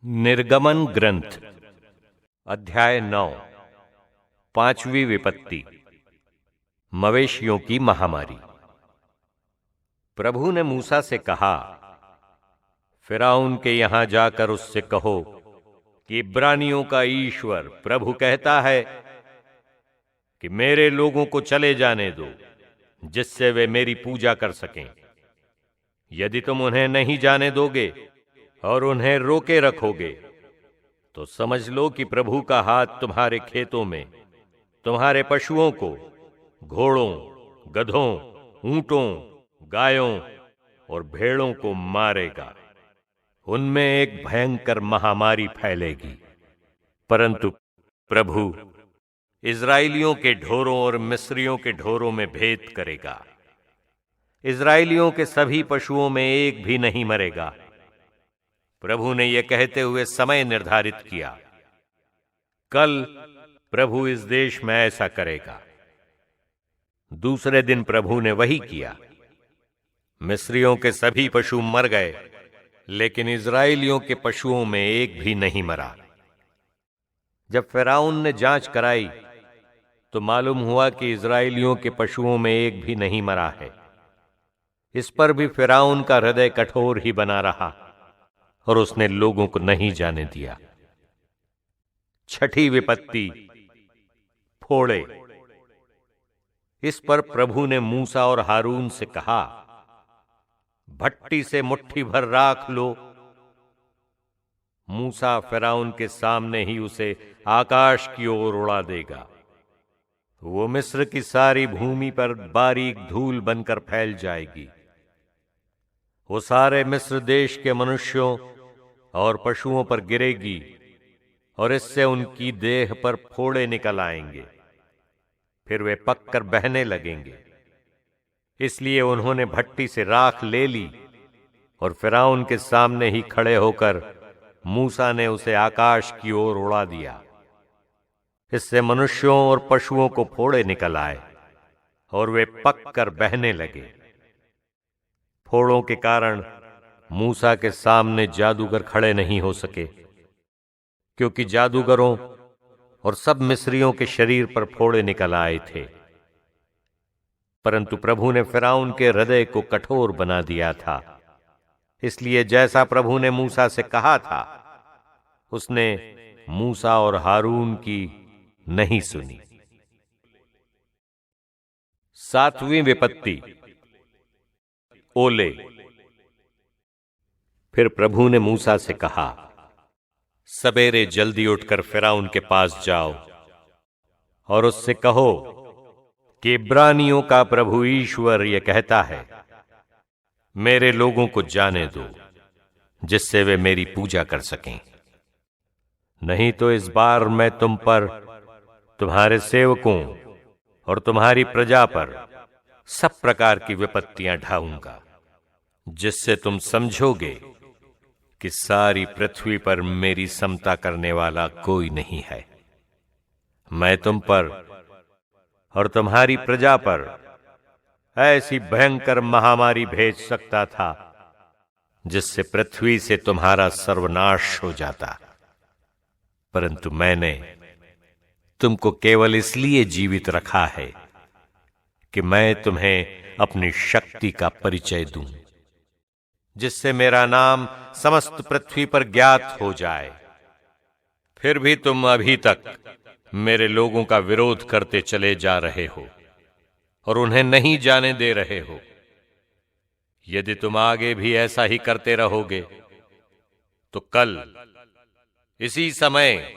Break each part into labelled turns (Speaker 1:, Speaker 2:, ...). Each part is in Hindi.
Speaker 1: निर्गमन ग्रंथ अध्याय 9 पांचवी विपत्ति मवेशियों की महामारी। प्रभु ने मूसा से कहा, फिरौन के यहां जाकर उससे कहो कि इब्रानियों का ईश्वर प्रभु कहता है कि मेरे लोगों को चले जाने दो, जिससे वे मेरी पूजा कर सकें। यदि तुम उन्हें नहीं जाने दोगे और उन्हें रोके रखोगे, तो समझ लो कि प्रभु का हाथ तुम्हारे खेतों में तुम्हारे पशुओं को, घोड़ों, गधों, ऊंटों, गायों और भेड़ों को मारेगा। उनमें एक भयंकर महामारी फैलेगी। परंतु प्रभु इस्राएलियों के ढोरों और मिस्रियों के ढोरों में भेद करेगा। इस्राएलियों के सभी पशुओं में एक भी नहीं मरेगा। प्रभु ने यह कहते हुए समय निर्धारित किया, कल प्रभु इस देश में ऐसा करेगा। दूसरे दिन प्रभु ने वही किया। मिस्रियों के सभी पशु मर गए, लेकिन इस्राएलियों के पशुओं में एक भी नहीं मरा। जब फिरौन ने जांच कराई तो मालूम हुआ कि इस्राएलियों के पशुओं में एक भी नहीं मरा है। इस पर भी फिरौन का हृदय कठोर ही बना रहा और उसने लोगों को नहीं जाने दिया। छठी विपत्ति फोड़े। इस पर प्रभु ने मूसा और हारून से कहा, भट्टी से मुट्ठी भर राख लो। मूसा फिरौन के सामने ही उसे आकाश की ओर उड़ा देगा। वो मिस्र की सारी भूमि पर बारीक धूल बनकर फैल जाएगी। वो सारे मिस्र देश के मनुष्यों और पशुओं पर गिरेगी और इससे उनकी देह पर फोड़े निकल आएंगे। फिर वे पककर बहने लगेंगे। इसलिए उन्होंने भट्टी से राख ले ली और फिरौन के सामने ही खड़े होकर मूसा ने उसे आकाश की ओर उड़ा दिया। इससे मनुष्यों और पशुओं को फोड़े निकल आए और वे पककर बहने लगे। फोड़ों के कारण मूसा के सामने जादूगर खड़े नहीं हो सके, क्योंकि जादूगरों और सब मिस्रियों के शरीर पर फोड़े निकल आए थे। परंतु प्रभु ने फिरौन के हृदय को कठोर बना दिया था। इसलिए जैसा प्रभु ने मूसा से कहा था, उसने मूसा और हारून की नहीं सुनी। सातवीं विपत्ति ओले। फिर प्रभु ने मूसा से कहा, सवेरे जल्दी उठकर फिरौन के पास जाओ और उससे कहो कि इब्रानियों का प्रभु ईश्वर यह कहता है, मेरे लोगों को जाने दो, जिससे वे मेरी पूजा कर सकें। नहीं तो इस बार मैं तुम पर, तुम्हारे सेवकों और तुम्हारी प्रजा पर सब प्रकार की विपत्तियां ढाऊंगा, जिससे तुम समझोगे कि सारी पृथ्वी पर मेरी समता करने वाला कोई नहीं है। मैं तुम पर और तुम्हारी प्रजा पर ऐसी भयंकर महामारी भेज सकता था, जिससे पृथ्वी से तुम्हारा सर्वनाश हो जाता। परंतु मैंने तुमको केवल इसलिए जीवित रखा है कि मैं तुम्हें अपनी शक्ति का परिचय दूं, जिससे मेरा नाम समस्त पृथ्वी पर ज्ञात हो जाए। फिर भी तुम अभी तक मेरे लोगों का विरोध करते चले जा रहे हो और उन्हें नहीं जाने दे रहे हो। यदि तुम आगे भी ऐसा ही करते रहोगे, तो कल इसी समय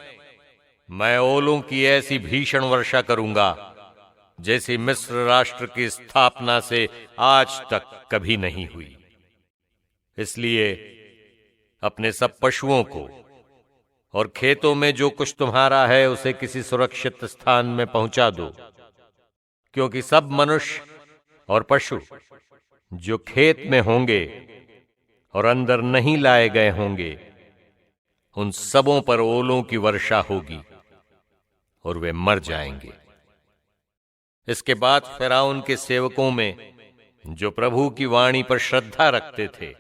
Speaker 1: मैं ओलों की ऐसी भीषण वर्षा करूंगा, जैसी मिस्र राष्ट्र की स्थापना से आज तक कभी नहीं हुई। इसलिए अपने सब पशुओं को और खेतों में जो कुछ तुम्हारा है उसे किसी सुरक्षित स्थान में पहुंचा दो, क्योंकि सब मनुष्य और पशु जो खेत में होंगे और अंदर नहीं लाए गए होंगे, उन सबों पर ओलों की वर्षा होगी और वे मर जाएंगे। इसके बाद फिरौन के सेवकों में जो प्रभु की वाणी पर श्रद्धा रखते थे,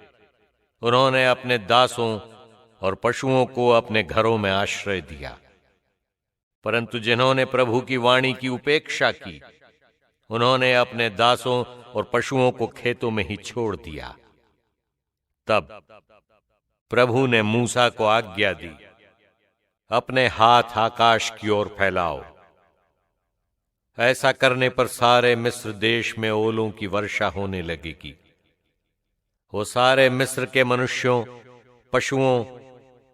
Speaker 1: उन्होंने अपने दासों और पशुओं को अपने घरों में आश्रय दिया। परंतु जिन्होंने प्रभु की वाणी की उपेक्षा की, उन्होंने अपने दासों और पशुओं को खेतों में ही छोड़ दिया। तब प्रभु ने मूसा को आज्ञा दी, अपने हाथ आकाश की ओर फैलाओ। ऐसा करने पर सारे मिस्र देश में ओलों की वर्षा होने लगेगी। वो सारे मिस्र के मनुष्यों, पशुओं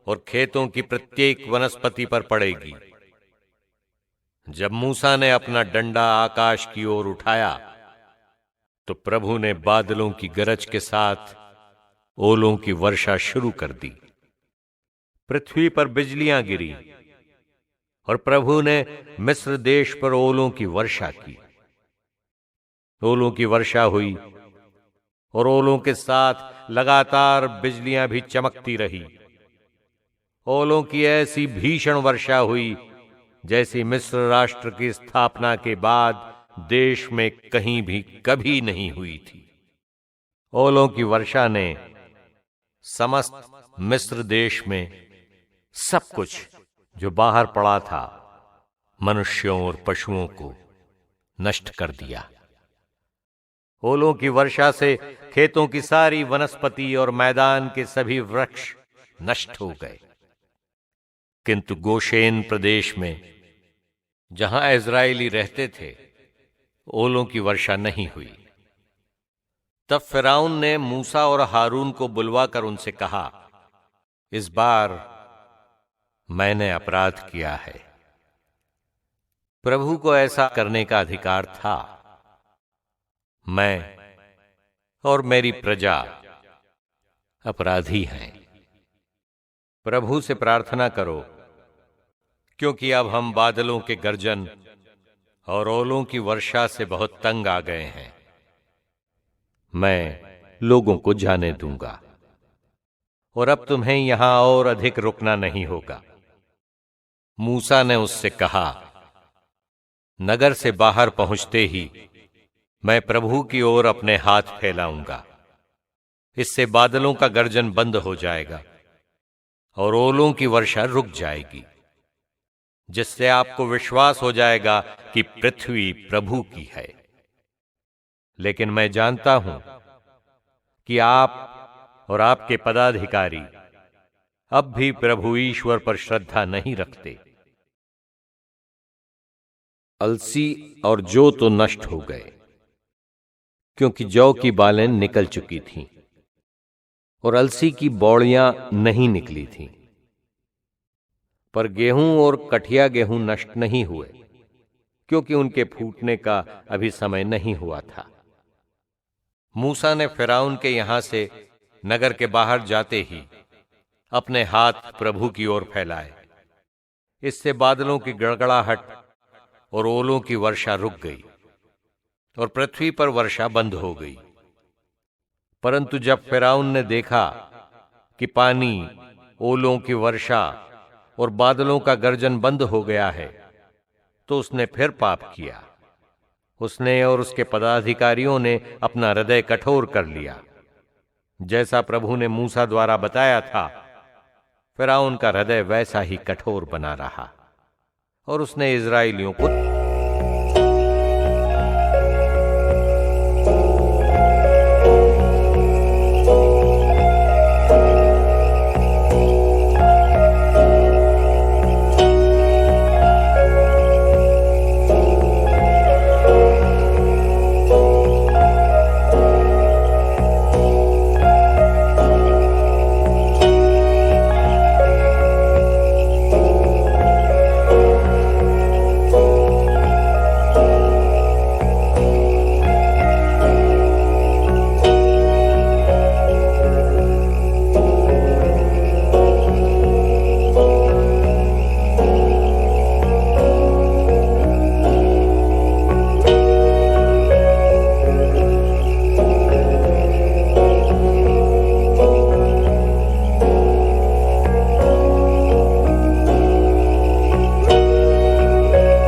Speaker 1: और खेतों की प्रत्येक वनस्पति पर पड़ेगी। जब मूसा ने अपना डंडा आकाश की ओर उठाया, तो प्रभु ने बादलों की गरज के साथ ओलों की वर्षा शुरू कर दी। पृथ्वी पर बिजलियां गिरी और प्रभु ने मिस्र देश पर ओलों की वर्षा की। ओलों की वर्षा हुई और ओलों के साथ लगातार बिजलियां भी चमकती रही। ओलों की ऐसी भीषण वर्षा हुई जैसी मिस्र राष्ट्र की स्थापना के बाद देश में कहीं भी कभी नहीं हुई थी। ओलों की वर्षा ने समस्त मिस्र देश में सब कुछ जो बाहर पड़ा था, मनुष्यों और पशुओं को नष्ट कर दिया। ओलों की वर्षा से खेतों की सारी वनस्पति और मैदान के सभी वृक्ष नष्ट हो गए। किंतु गोशेन प्रदेश में, जहां इज़राइली रहते थे, ओलों की वर्षा नहीं हुई। तब फिरौन ने मूसा और हारून को बुलवाकर उनसे कहा, इस बार मैंने अपराध किया है। प्रभु को ऐसा करने का अधिकार था। मैं और मेरी प्रजा अपराधी हैं। प्रभु से प्रार्थना करो, क्योंकि अब हम बादलों के गर्जन और ओलों की वर्षा से बहुत तंग आ गए हैं। मैं लोगों को जाने दूंगा और अब तुम्हें यहां और अधिक रुकना नहीं होगा। मूसा ने उससे कहा, नगर से बाहर पहुंचते ही मैं प्रभु की ओर अपने हाथ फैलाऊंगा। इससे बादलों का गर्जन बंद हो जाएगा और ओलों की वर्षा रुक जाएगी, जिससे आपको विश्वास हो जाएगा कि पृथ्वी प्रभु की है। लेकिन मैं जानता हूं कि आप और आपके पदाधिकारी अब भी प्रभु ईश्वर पर श्रद्धा नहीं रखते। अलसी और जौ तो नष्ट हो गए, क्योंकि जौ की बालें निकल चुकी थीं और अलसी की बौड़ियां नहीं निकली थीं। पर गेहूं और कठिया गेहूं नष्ट नहीं हुए, क्योंकि उनके फूटने का अभी समय नहीं हुआ था। मूसा ने फिरौन के यहां से नगर के बाहर जाते ही अपने हाथ प्रभु की ओर फैलाए। इससे बादलों की गड़गड़ाहट और ओलों की वर्षा रुक गई और पृथ्वी पर वर्षा बंद हो गई। परंतु जब फिरौन ने देखा कि पानी, ओलों की वर्षा और बादलों का गर्जन बंद हो गया है, तो उसने फिर पाप किया। उसने और उसके पदाधिकारियों ने अपना हृदय कठोर कर लिया, जैसा प्रभु ने मूसा द्वारा बताया था। फिरौन का हृदय वैसा ही कठोर बना रहा और उसने इज़राइलियों को